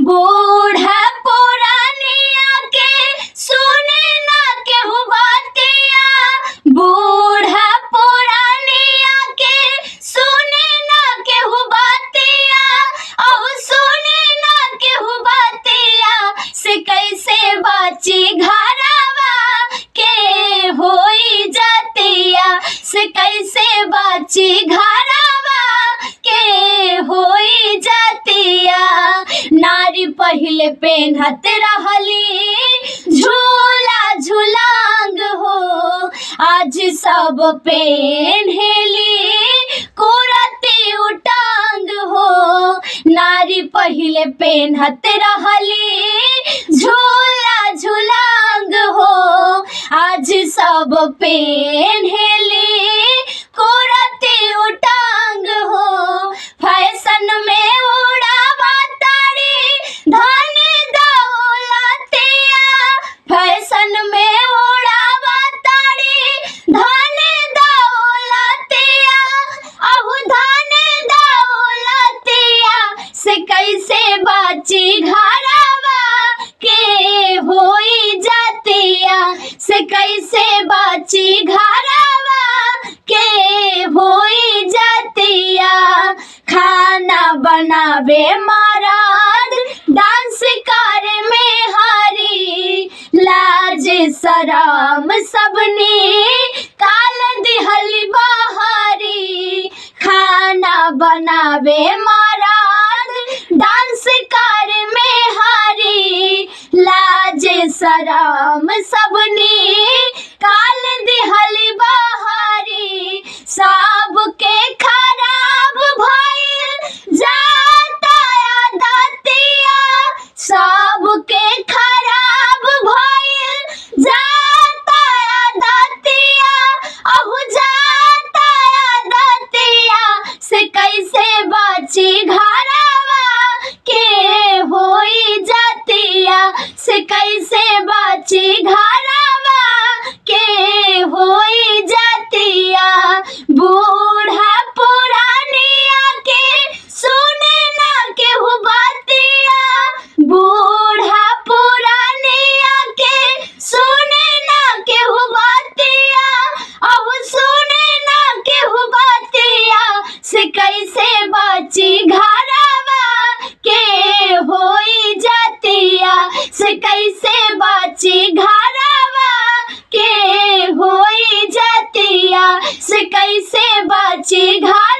बूढ़ा पुरानिया के सुने ना केहू बतिया। बूढ़ा पुरानिया के सुने ना केहू बतिया। औ सुने ना केहू बतिया से कैसे बाची घरवा के होई जतिया। से कैसे बाची घरवा के होई जतिया। नारी पहिले पेन्हत रहली झूला झूलांग हो। आज सब पेन्हेली कुरती उटांग हो। नारी पहिले पेन्हत रहली झूला झूलांग हो। आज सब पेन्हेली कुरती उटांग हो। फैशन में उड़ावा ताड़ी धनी दौलतिया। फैशन में उड़ावा ताड़ी धनी दौलतिया। अहु धनी दौलतिया से कैसे बाची घरवा के होई जतिया। से कैसे बाची घरवा के होई जतिया। खाना बनावे मर्द डांस करे में हरी। लाज शरम सबनी काल दिहली बहरी। खाना बनावे मर्द डांस करे में हरी। लाज शरम सबनी काल दिहली बहरी। सबके खराब भइल जाता आदतिया। सबके खराब भइल जाता आदतिया। अहु जाता आदतिया से कैसे बाची घरवा के होई जतिया। से कैसे बाची घरवा के होई जतिया। बूढ़ा पुरानिया के सुने ना केहू बतिया। बूढ़ा पुरानिया के सुने ना केहू बतिया। अब सुने ना केहू बतिया से कैसे बाची घरवा के होई जतिया। से कैसे बाची घरवा के होई जतिया। से कैसे बाची घर